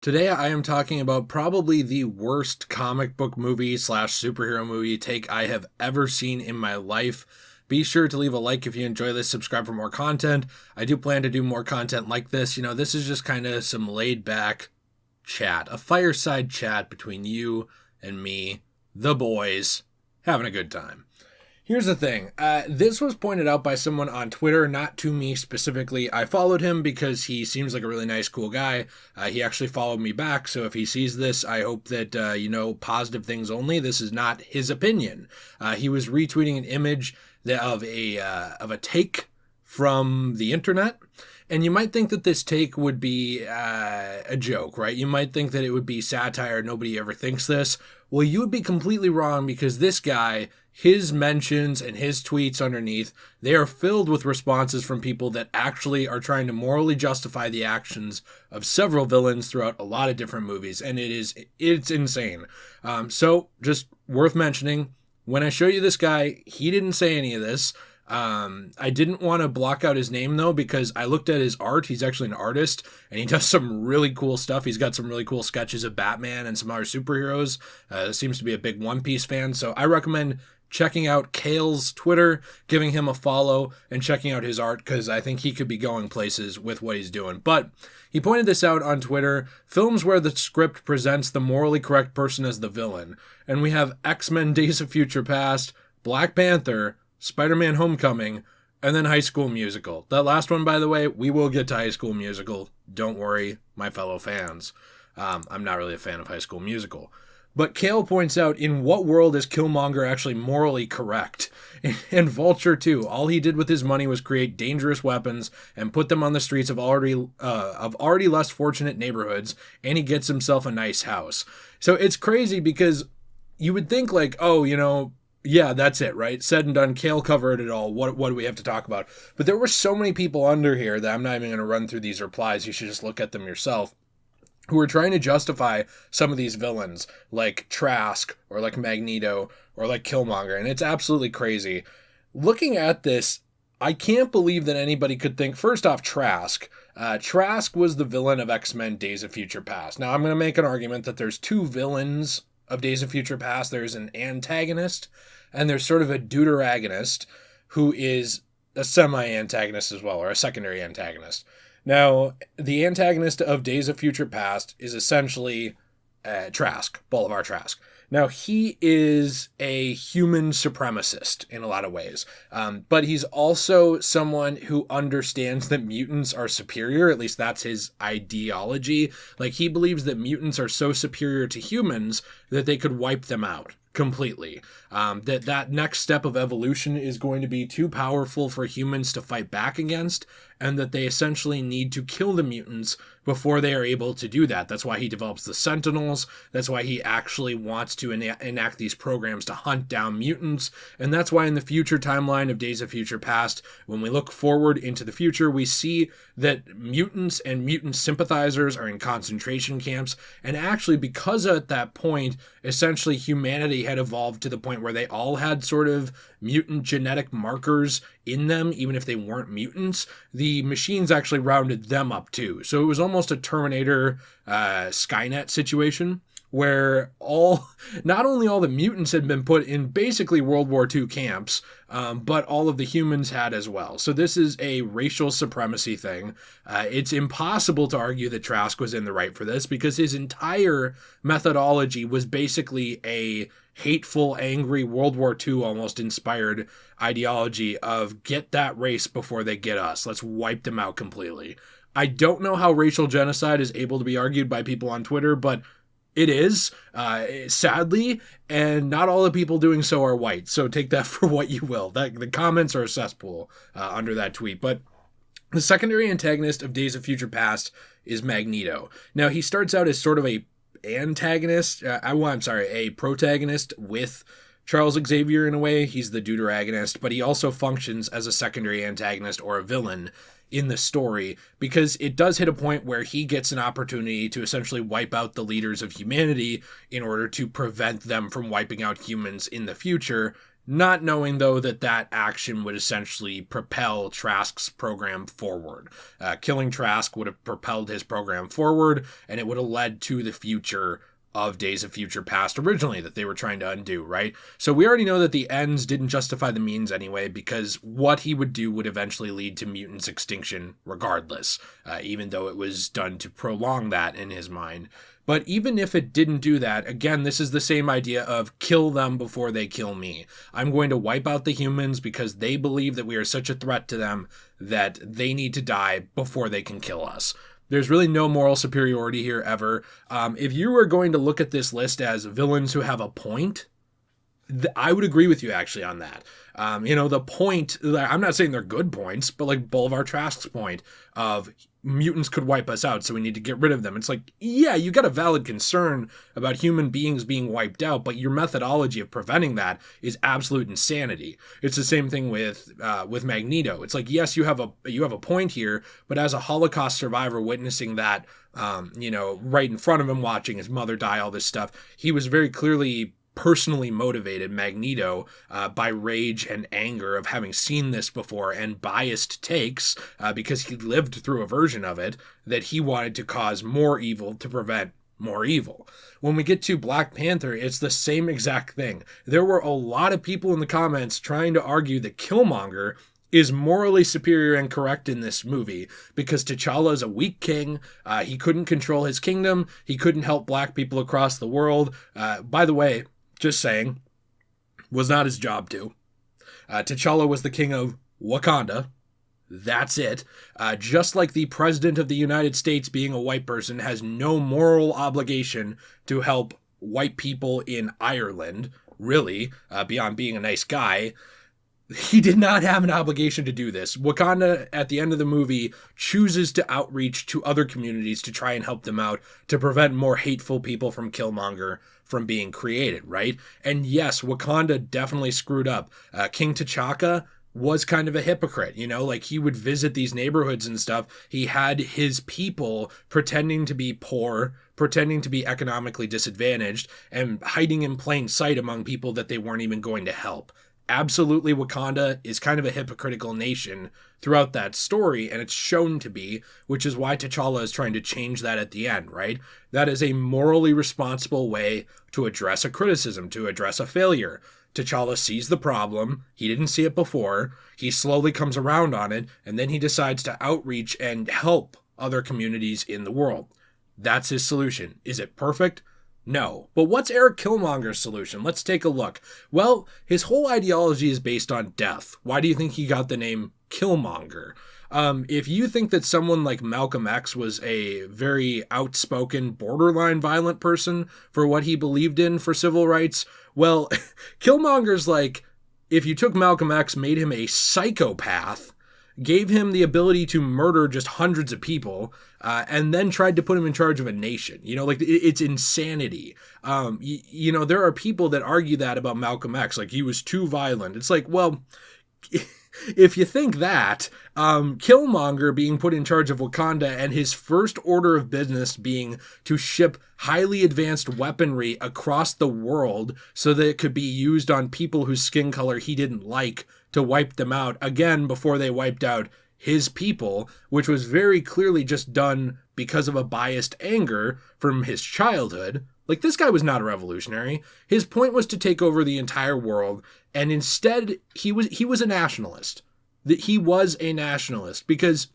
Today I am talking about probably the worst comic book movie slash superhero movie take I have ever seen in my life. Be sure to leave a like if you enjoy this, subscribe for more content. I do plan to do more content like this. This is just kind of some laid back chat, a fireside chat between you and me, the boys, having a good time. Here's the thing. This was pointed out by someone on Twitter, not to me specifically. I followed him because he seems like a really nice, cool guy. He actually followed me back, so if he sees this, I hope that, positive things only. This is not his opinion. He was retweeting an image of a take from the internet. And you might think that this take would be a joke, right? You might think that it would be satire. Nobody ever thinks this. Well, you would be completely wrong because this guy, his mentions and his tweets underneath, they are filled with responses from people that actually are trying to morally justify the actions of several villains throughout a lot of different movies. And it's insane. So just worth mentioning, when I show you this guy, he didn't say any of this. I didn't want to block out his name though, because I looked at his art. He's actually an artist and he does some really cool stuff. He's got some really cool sketches of Batman and some other superheroes. Seems to be a big One Piece fan. So I recommend checking out Kale's Twitter, giving him a follow and checking out his art, because I think he could be going places with what he's doing. But he pointed this out on Twitter: films where the script presents the morally correct person as the villain. And we have X-Men Days of Future Past, Black Panther, Spider-Man Homecoming, and then High School Musical. That last one, by the way, we will get to High School Musical. Don't worry, my fellow fans. I'm not really a fan of High School Musical. But Kale points out, in what world is Killmonger actually morally correct? And Vulture too. All he did with his money was create dangerous weapons and put them on the streets of already less fortunate neighborhoods, and he gets himself a nice house. So it's crazy because you would think like, yeah, that's it, right? Said and done. Kale covered it all. What do we have to talk about? But there were so many people under here that I'm not even going to run through these replies. You should just look at them yourself, who are trying to justify some of these villains, like Trask, or like Magneto, or like Killmonger. And it's absolutely crazy. Looking at this, I can't believe that anybody could think, first off, Trask. Trask was the villain of X-Men Days of Future Past. Now, I'm going to make an argument that there's two villains of Days of Future Past. There's an antagonist, and there's sort of a deuteragonist, who is a semi-antagonist as well, or a secondary antagonist. Now, the antagonist of Days of Future Past is essentially Trask, Bolivar Trask. Now, he is a human supremacist in a lot of ways, but he's also someone who understands that mutants are superior. At least that's his ideology. Like, he believes that mutants are so superior to humans that they could wipe them out completely. That next step of evolution is going to be too powerful for humans to fight back against, and that they essentially need to kill the mutants before they are able to do that. That's why he develops the Sentinels. That's why he actually wants to enact these programs to hunt down mutants. And that's why in the future timeline of Days of Future Past, when we look forward into the future, we see that mutants and mutant sympathizers are in concentration camps. And actually, because at that point, essentially humanity had evolved to the point where they all had sort of mutant genetic markers in them, even if they weren't mutants, the machines actually rounded them up too. So it was almost a Terminator Skynet situation, where not only all the mutants had been put in basically World War II camps, but all of the humans had as well. So this is a racial supremacy thing. It's impossible to argue that Trask was in the right for this, because his entire methodology was basically a hateful, angry World War II almost inspired ideology of get that race before they get us. Let's wipe them out completely. I don't know how racial genocide is able to be argued by people on Twitter, but it is, sadly, and not all the people doing so are white. So take that for what you will. The comments are a cesspool under that tweet. But the secondary antagonist of Days of Future Past is Magneto. Now, he starts out as sort of a protagonist with Charles Xavier in a way. He's the deuteragonist, but he also functions as a secondary antagonist or a villain in the story, because it does hit a point where he gets an opportunity to essentially wipe out the leaders of humanity in order to prevent them from wiping out humans in the future, not knowing, though, that that action would essentially propel Trask's program forward. Killing Trask would have propelled his program forward, and it would have led to the future of Days of Future Past originally that they were trying to undo, right? So we already know that the ends didn't justify the means anyway, because what he would do would eventually lead to mutants' extinction regardless, even though it was done to prolong that in his mind. But even if it didn't do that, again, this is the same idea of kill them before they kill me. I'm going to wipe out the humans because they believe that we are such a threat to them that they need to die before they can kill us. There's really no moral superiority here ever. If you were going to look at this list as villains who have a point, I would agree with you actually on that. The point, I'm not saying they're good points, but like Bolivar Trask's point of mutants could wipe us out, so we need to get rid of them. It's like, yeah, you got a valid concern about human beings being wiped out, but your methodology of preventing that is absolute insanity. It's the same thing with Magneto. It's like, yes, you have a point here, but as a Holocaust survivor witnessing that, right in front of him, watching his mother die, all this stuff, he was very clearly personally motivated, Magneto, by rage and anger of having seen this before and biased takes, because he lived through a version of it, that he wanted to cause more evil to prevent more evil. When we get to Black Panther, it's the same exact thing. There were a lot of people in the comments trying to argue that Killmonger is morally superior and correct in this movie because T'Challa is a weak king. He couldn't control his kingdom. He couldn't help black people across the world. By the way, just saying, was not his job to. T'Challa was the king of Wakanda. That's it. Just like the president of the United States, being a white person, has no moral obligation to help white people in Ireland, really, beyond being a nice guy. He did not have an obligation to do this. Wakanda, at the end of the movie, chooses to outreach to other communities to try and help them out to prevent more hateful people from Killmonger from being created, right? And yes, Wakanda definitely screwed up. King T'Chaka was kind of a hypocrite, like he would visit these neighborhoods and stuff. He had his people pretending to be poor, pretending to be economically disadvantaged, and hiding in plain sight among people that they weren't even going to help. Absolutely, Wakanda is kind of a hypocritical nation throughout that story, and it's shown to be, which is why T'Challa is trying to change that at the end, right? That is a morally responsible way to address a criticism, to address a failure. T'Challa sees the problem. He didn't see it before. He slowly comes around on it, and then he decides to outreach and help other communities in the world. That's his solution. Is it perfect? No. But what's Eric Killmonger's solution? Let's take a look. Well, his whole ideology is based on death. Why do you think he got the name Killmonger? If you think that someone like Malcolm X was a very outspoken, borderline violent person for what he believed in for civil rights, well, Killmonger's like, if you took Malcolm X, made him a psychopath, gave him the ability to murder just hundreds of people, and then tried to put him in charge of a nation. It's insanity. There are people that argue that about Malcolm X, like he was too violent. It's like, well, if you think that, Killmonger being put in charge of Wakanda and his first order of business being to ship highly advanced weaponry across the world so that it could be used on people whose skin color he didn't like to wipe them out, again, before they wiped out his people, which was very clearly just done because of a biased anger from his childhood. Like, this guy was not a revolutionary. His point was to take over the entire world, and instead, he was a nationalist. He was a nationalist because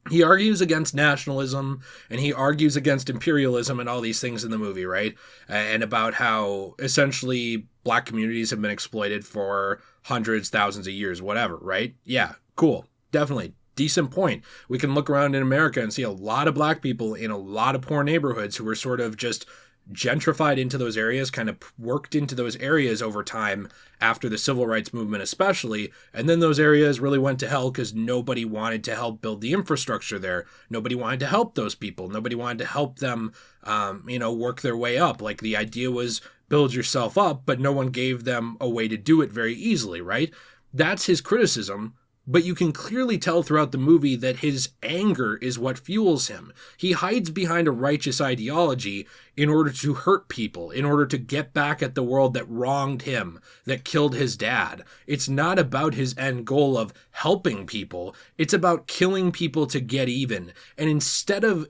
he argues against nationalism, and he argues against imperialism and all these things in the movie, right? And about how, essentially, black communities have been exploited for hundreds, thousands of years, whatever, right? Yeah, cool. Definitely. Decent point. We can look around in America and see a lot of black people in a lot of poor neighborhoods who were sort of just gentrified into those areas, kind of worked into those areas over time after the civil rights movement especially, and then those areas really went to hell because nobody wanted to help build the infrastructure there. Nobody wanted to help those people. Nobody wanted to help them, work their way up. Like, the idea was build yourself up, but no one gave them a way to do it very easily, right? That's his criticism But you can clearly tell throughout the movie that his anger is what fuels him. He hides behind a righteous ideology in order to hurt people, in order to get back at the world that wronged him, that killed his dad. It's not about his end goal of helping people. It's about killing people to get even. And instead of,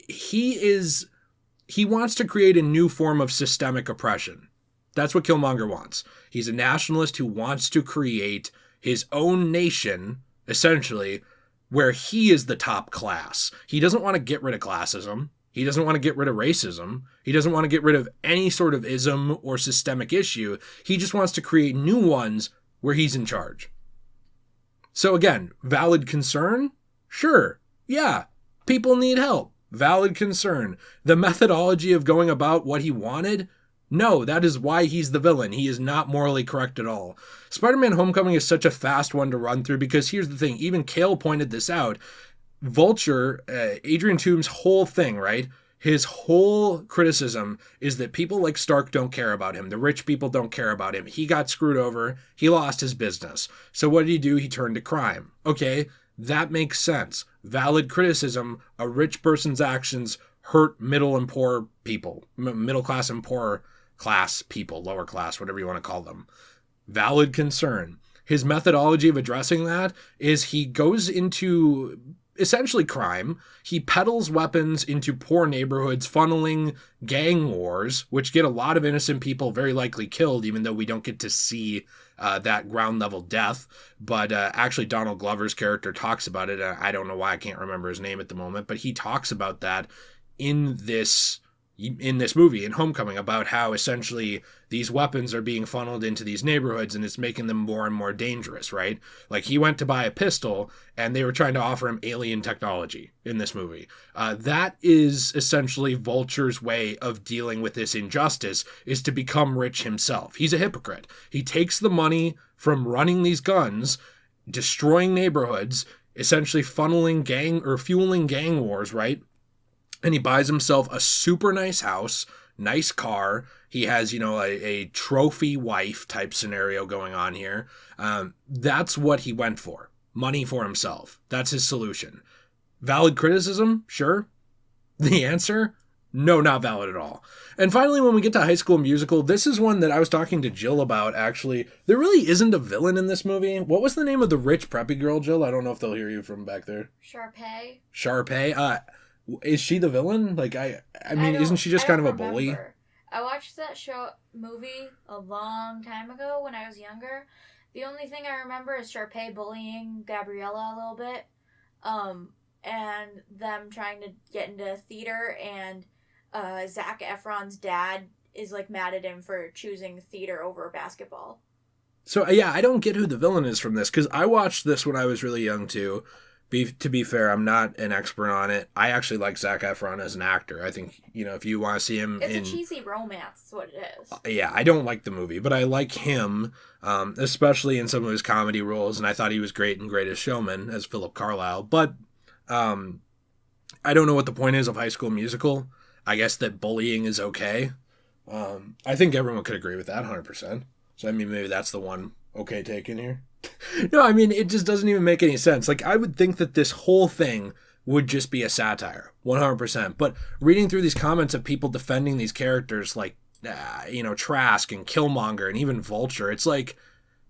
he wants to create a new form of systemic oppression. That's what Killmonger wants. He's a nationalist who wants to create his own nation, essentially, where he is the top class. He doesn't want to get rid of classism. He doesn't want to get rid of racism. He doesn't want to get rid of any sort of ism or systemic issue. He just wants to create new ones where he's in charge. So again, valid concern? Sure. Yeah. People need help. Valid concern. The methodology of going about what he wanted? No, that is why he's the villain. He is not morally correct at all. Spider-Man Homecoming is such a fast one to run through because here's the thing. Even Kale pointed this out. Vulture, Adrian Toome's whole thing, right? His whole criticism is that people like Stark don't care about him. The rich people don't care about him. He got screwed over. He lost his business. So what did he do? He turned to crime. Okay, that makes sense. Valid criticism. A rich person's actions hurt middle and poor people. Middle class and poor class people, lower class, whatever you want to call them. Valid concern. His methodology of addressing that is he goes into essentially crime. He peddles weapons into poor neighborhoods, funneling gang wars, which get a lot of innocent people very likely killed, even though we don't get to see that ground level death. But actually Donald Glover's character talks about it. I don't know why I can't remember his name at the moment, but he talks about that in this movie, in Homecoming, about how essentially these weapons are being funneled into these neighborhoods and it's making them more and more dangerous, right? Like he went to buy a pistol and they were trying to offer him alien technology in this movie. That is essentially Vulture's way of dealing with this injustice, is to become rich himself. He's a hypocrite. He takes the money from running these guns, destroying neighborhoods, essentially fueling gang wars, right? And he buys himself a super nice house, nice car. He has, a trophy wife type scenario going on here. That's what he went for. Money for himself. That's his solution. Valid criticism? Sure. The answer? No, not valid at all. And finally, when we get to High School Musical, this is one that I was talking to Jill about, actually. There really isn't a villain in this movie. What was the name of the rich preppy girl, Jill? I don't know if they'll hear you from back there. Sharpay? Is she the villain? Like, I mean, isn't she just kind of a bully? I watched that movie a long time ago when I was younger. The only thing I remember is Sharpay bullying Gabriella a little bit, and them trying to get into theater, and Zac Efron's dad is like mad at him for choosing theater over basketball. So yeah, I don't get who the villain is from this, because I watched this when I was really young too. To be fair, I'm not an expert on it. I actually like Zac Efron as an actor. I think, if you want to see him It's a cheesy romance, is what it is. Yeah, I don't like the movie, but I like him, especially in some of his comedy roles, and I thought he was great in Greatest Showman as Philip Carlisle. But I don't know what the point is of High School Musical. I guess that bullying is okay. I think everyone could agree with that 100%. So, I mean, maybe that's the one okay take in here. No, I mean, it just doesn't even make any sense. Like, I would think that this whole thing would just be a satire, 100%. But reading through these comments of people defending these characters like, Trask and Killmonger and even Vulture, it's like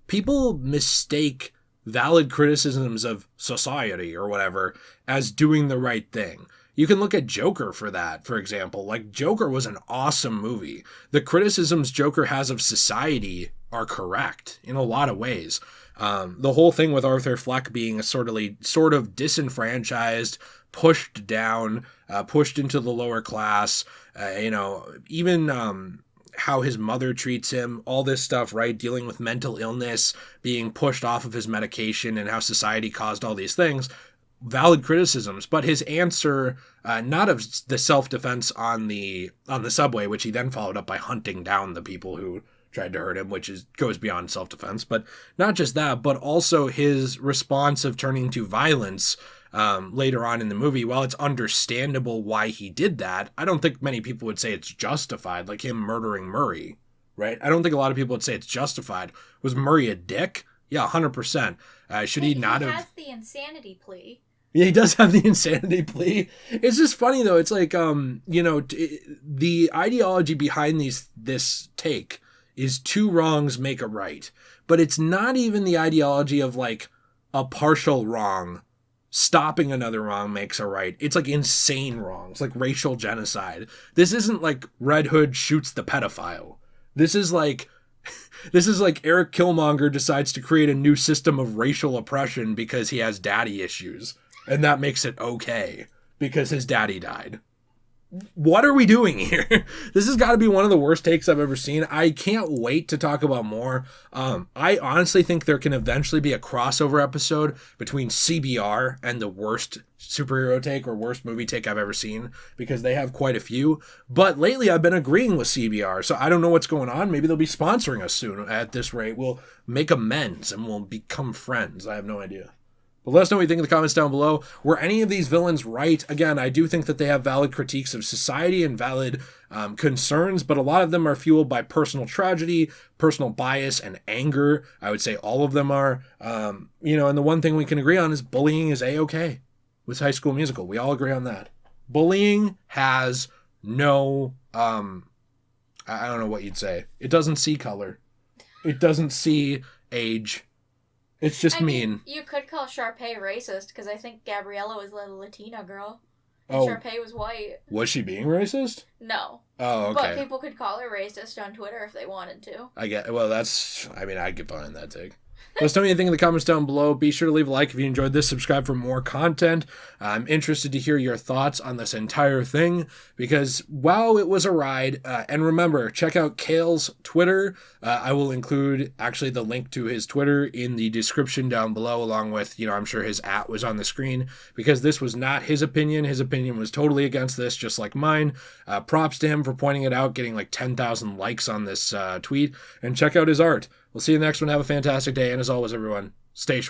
people mistake valid criticisms of society or whatever as doing the right thing. You can look at Joker for that, for example. Like, Joker was an awesome movie. The criticisms Joker has of society are correct in a lot of ways. The whole thing with Arthur Fleck being a sort of disenfranchised, pushed down, pushed into the lower class, even how his mother treats him, all this stuff, right? Dealing with mental illness, being pushed off of his medication, and how society caused all these things. Valid criticisms, but his answer, not of the self-defense on the subway, which he then followed up by hunting down the people who tried to hurt him, which goes beyond self-defense, but not just that, but also his response of turning to violence later on in the movie. While it's understandable why he did that, I don't think many people would say it's justified, like him murdering Murray, right? I don't think a lot of people would say it's justified. Was Murray a dick? Yeah, 100%. Should he not have? He has the insanity plea. Yeah, he does have the insanity plea. It's just funny though. It's like, the ideology behind this take is two wrongs make a right, but it's not even the ideology of like a partial wrong stopping another wrong makes a right. It's like insane wrongs, like racial genocide. This isn't like Red Hood shoots the pedophile. This is like Eric Killmonger decides to create a new system of racial oppression because he has daddy issues. And that makes it okay because his daddy died. What are we doing here? This has got to be one of the worst takes I've ever seen. I can't wait to talk about more. I honestly think there can eventually be a crossover episode between CBR and the worst superhero take or worst movie take I've ever seen, because they have quite a few. But lately I've been agreeing with CBR, so I don't know what's going on. Maybe they'll be sponsoring us soon. At this rate, we'll make amends and we'll become friends. I have no idea. But let us know what you think in the comments down below. Were any of these villains right? Again, I do think that they have valid critiques of society and valid concerns, but a lot of them are fueled by personal tragedy, personal bias, and anger. I would say all of them are. And the one thing we can agree on is bullying is A-okay with High School Musical. We all agree on that. Bullying has no, I don't know what you'd say. It doesn't see color. It doesn't see age. It's just mean. You could call Sharpay racist, because I think Gabriella was a Latina girl. And Sharpay was white. Was she being racist? No. Oh, okay. But people could call her racist on Twitter if they wanted to. I get get behind that take. Let us know what you think in the comments down below. Be sure to leave a like if you enjoyed this. Subscribe for more content. I'm interested to hear your thoughts on this entire thing, because wow, it was a ride. And remember, check out Kale's Twitter. I will include actually the link to his Twitter in the description down below, along with, I'm sure his @ was on the screen, because this was not his opinion. His opinion was totally against this, just like mine. Props to him for pointing it out, getting like 10,000 likes on this tweet. And check out his art. We'll see you in the next one. Have a fantastic day. And as always, everyone, stay